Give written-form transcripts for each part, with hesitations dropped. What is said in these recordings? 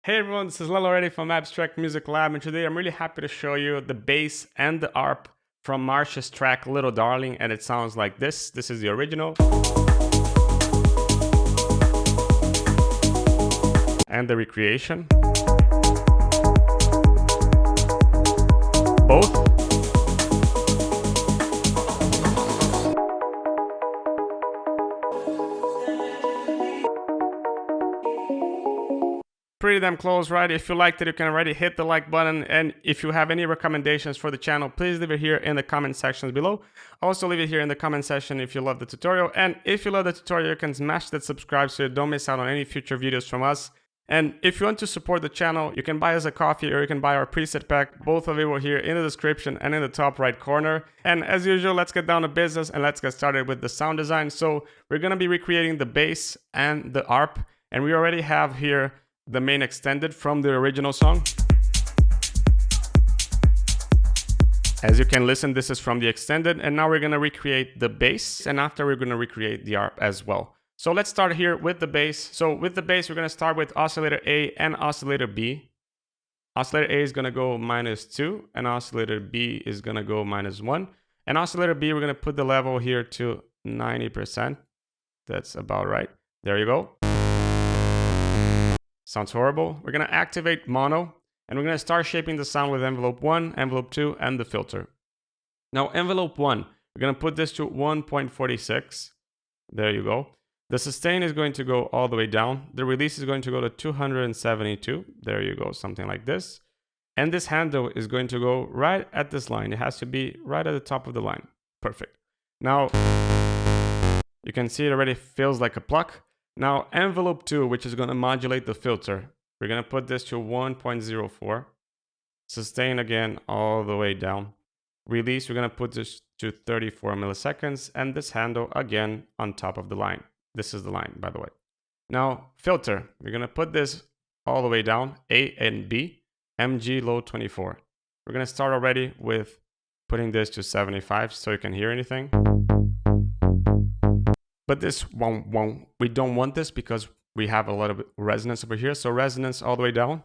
Hey everyone, this is Lel already from Abstrakt Music Lab, and today I'm really happy to show you the bass and the ARP from Marsh's track Little Darling, and it sounds like this. This is the original. And the recreation. Both. Pretty damn close, right? If you liked it, you can already hit the like button, and if you have any recommendations for the channel, please leave it here in the comment sections below. Also leave it here in the comment section if you love the tutorial, and if you love the tutorial, you can smash that subscribe so you don't miss out on any future videos from us. And if you want to support the channel, you can buy us a coffee or you can buy our preset pack, both available here in the description and in the top right corner. And as usual, let's get down to business and let's get started with the sound design. So we're going to be recreating the bass and the ARP, and we already have here the main extended from the original song. As you can listen, this is from the extended, and now we're going to recreate the bass, and after we're going to recreate the ARP as well. So let's start here with the bass. So with the bass, we're going to start with oscillator A and oscillator B. Oscillator A is going to go -2, and oscillator B is going to go -1. And oscillator B, we're going to put the level here to 90%. That's about right. There you go. Sounds horrible. We're going to activate mono, and we're going to start shaping the sound with envelope 1, envelope 2, and the filter. Now, envelope 1, we're going to put this to 1.46. There you go. The sustain is going to go all the way down. The release is going to go to 272. There you go, something like this. And this handle is going to go right at this line. It has to be right at the top of the line. Perfect. Now, you can see it already feels like a pluck. Now, envelope 2, which is going to modulate the filter, we're going to put this to 1.04. Sustain again all the way down. Release, we're going to put this to 34 milliseconds, and this handle again on top of the line. This is the line, by the way. Now, filter, we're going to put this all the way down, A and B, MG low 24. We're going to start already with putting this to 75 so you can hear anything. But this won't. We don't want this because we have a lot of resonance over here. So resonance all the way down.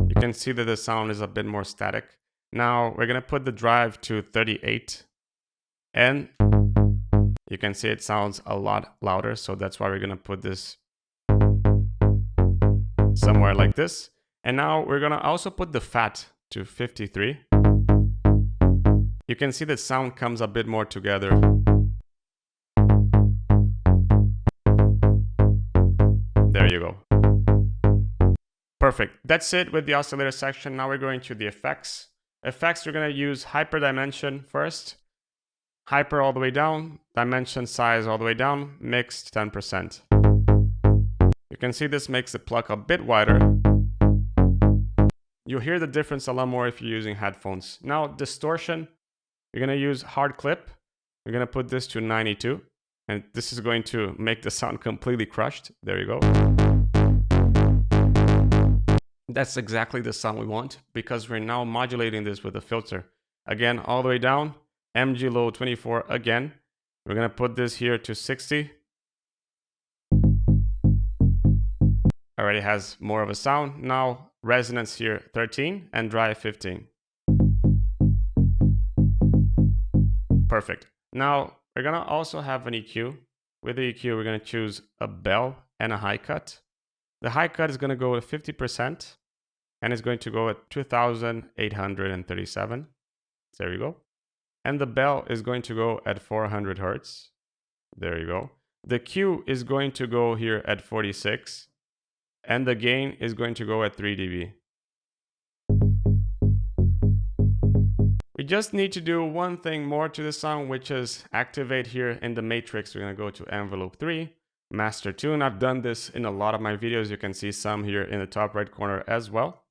You can see that the sound is a bit more static. Now we're going to put the drive to 38. And you can see it sounds a lot louder. So that's why we're going to put this somewhere like this. And now we're going to also put the fat to 53. You can see the sound comes a bit more together. There you go. Perfect. That's it with the oscillator section. Now we're going to the effects. Effects, we're going to use hyper dimension first. Hyper all the way down. Dimension size all the way down. Mixed 10%. You can see this makes the pluck a bit wider. You'll hear the difference a lot more if you're using headphones. Now distortion, you're going to use hard clip. We're going to put this to 92. And this is going to make the sound completely crushed. There you go. That's exactly the sound we want because we're now modulating this with a filter. Again, all the way down. MG low 24 again. We're going to put this here to 60. Already has more of a sound. Now resonance here 13 and drive 15. Perfect. Now we're going to also have an EQ. With the EQ, we're going to choose a bell and a high cut. The high cut is going to go at 50% and it's going to go at 2,837. There you go. And the bell is going to go at 400 Hertz. There you go. The Q is going to go here at 46 and the gain is going to go at 3 dB. We just need to do one thing more to the sound, which is activate here in the matrix. We're going to go to envelope 3, master tune. I've done this in a lot of my videos. You can see some here in the top right corner as well.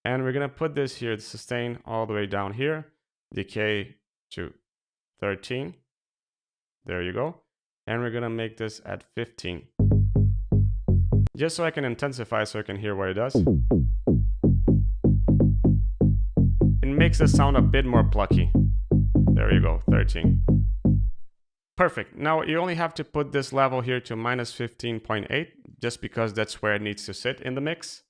And we're going to put this here, the sustain all the way down here, decay to 13. There you go. And we're going to make this at 15. Just so I can intensify so I can hear what it does. It makes the sound a bit more plucky. There you go, 13. Perfect. Now you only have to put this level here to -15.8 just because that's where it needs to sit in the mix.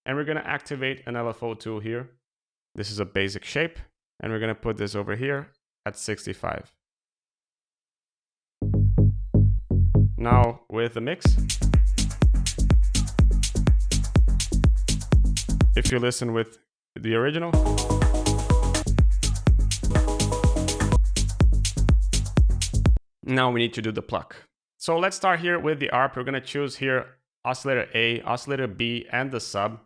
And we're going to activate an LFO tool here. This is a basic shape, and we're going to put this over here at 65. Now with the mix, if you listen with the original, now we need to do the pluck. So let's start here with the ARP. We're going to choose here Oscillator A, Oscillator B, and the sub.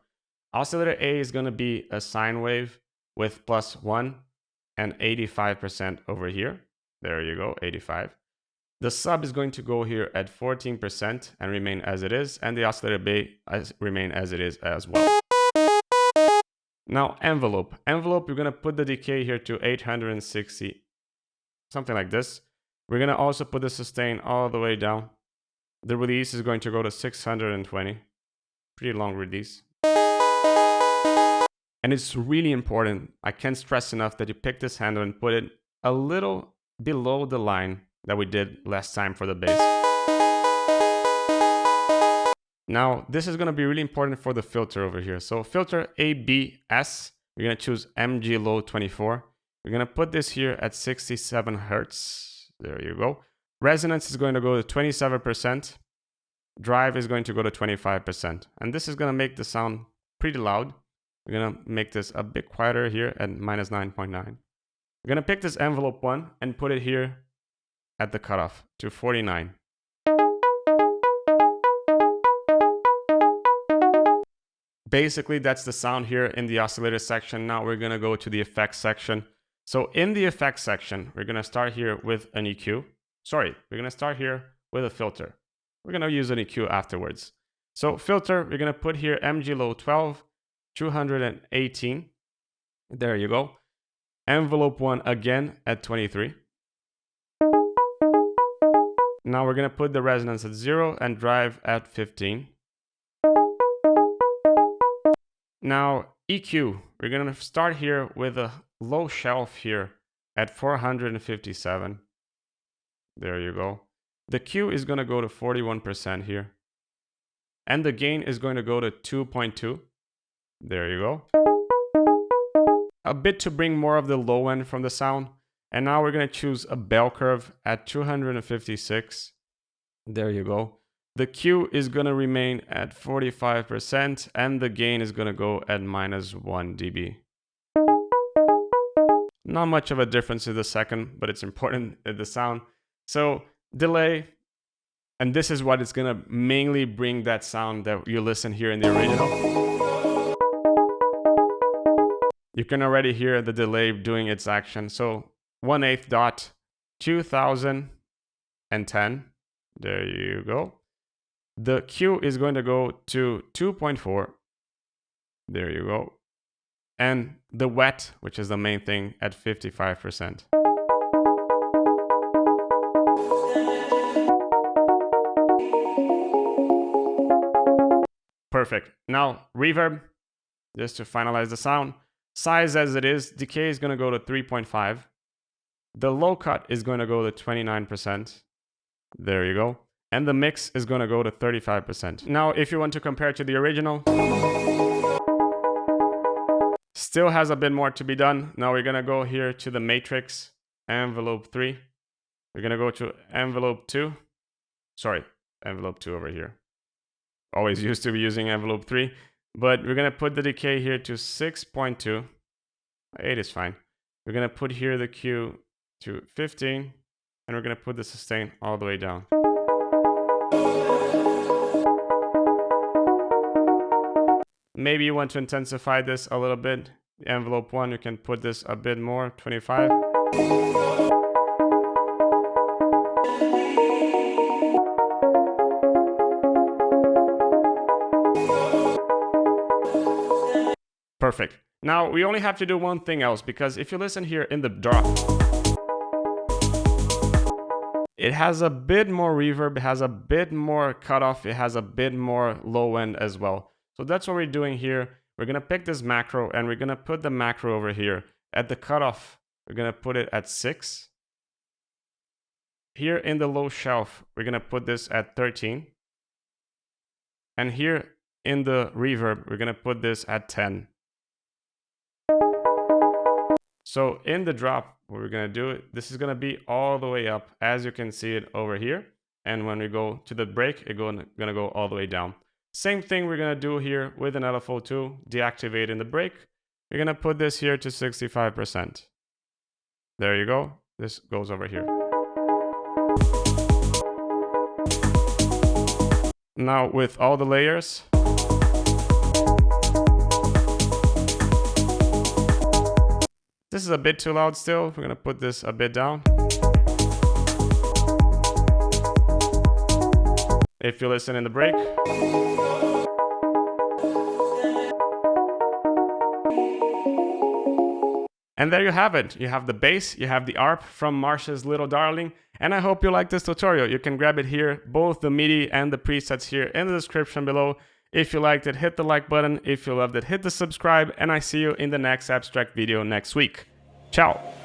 Oscillator A is going to be a sine wave with +1 and 85% over here. There you go, 85. The sub is going to go here at 14% and remain as it is, and the oscillator B remain as it is as well. Now envelope. Envelope, we're going to put the decay here to 860, something like this. We're going to also put the sustain all the way down. The release is going to go to 620. Pretty long release. And it's really important, I can't stress enough, that you pick this handle and put it a little below the line that we did last time for the bass. Now, this is going to be really important for the filter over here. So filter ABS, we're going to choose MG low 24. We're going to put this here at 67 Hertz. There you go. Resonance is going to go to 27%. Drive is going to go to 25%. And this is going to make the sound pretty loud. We're going to make this a bit quieter here at -9.9. We're going to pick this envelope 1 and put it here at the cutoff to 49. Basically, that's the sound here in the oscillator section. Now we're going to go to the effects section. So in the effects section, we're going to start here with an EQ. Sorry, we're going to start here with a filter. We're going to use an EQ afterwards. So filter, we're going to put here MG low 12. 218. There you go. Envelope 1 again at 23. Now we're going to put the resonance at 0 and drive at 15. Now EQ, we're going to start here with a low shelf here at 457. There you go. The Q is going to go to 41% here. And the gain is going to go to 2.2. There you go. A bit to bring more of the low end from the sound. And now we're going to choose a bell curve at 256. There you go. The Q is going to remain at 45% and the gain is going to go at -1 dB. Not much of a difference in the second, but it's important in the sound. So delay, and this is what it's going to mainly bring that sound that you listen here in the original. You can already hear the delay doing its action. So 1/8 dot 2010. There you go. The Q is going to go to 2.4. There you go. And the wet, which is the main thing, at 55%. Perfect. Now reverb, just to finalize the sound. Size as it is, decay is going to go to 3.5. The low cut is going to go to 29%. There you go. And the mix is going to go to 35%. Now, if you want to compare to the original, still has a bit more to be done. Now we're going to go here to the matrix, envelope 3. We're going to go to envelope 2. Sorry, envelope 2 over here. Always used to be using envelope 3. But we're going to put the decay here to 6.2. 8 is fine. We're going to put here the Q to 15. And we're going to put the sustain all the way down. Maybe you want to intensify this a little bit. The envelope 1, you can put this a bit more, 25. Perfect. Now we only have to do one thing else, because if you listen here in the drop, it has a bit more reverb, it has a bit more cutoff, it has a bit more low end as well. So that's what we're doing here. We're going to pick this macro and we're going to put the macro over here. At the cutoff, we're going to put it at 6. Here in the low shelf, we're going to put this at 13. And here in the reverb, we're gonna put this at 10. So in the drop, what we're gonna do, this is gonna be all the way up, as you can see it over here. And when we go to the break, it's gonna go all the way down. Same thing we're gonna do here with an LFO2, deactivating the break. We're gonna put this here to 65%. There you go. This goes over here. Now with all the layers, this is a bit too loud still. We're gonna put this a bit down. If you listen in the break. And there you have it. You have the bass, you have the ARP from Marsh's Little Darling, and I hope you like this tutorial. You can grab it here, both the MIDI and the presets here in the description below. If you liked it, hit the like button. If you loved it, hit the subscribe, and I see you in the next Abstrakt video next week. Ciao!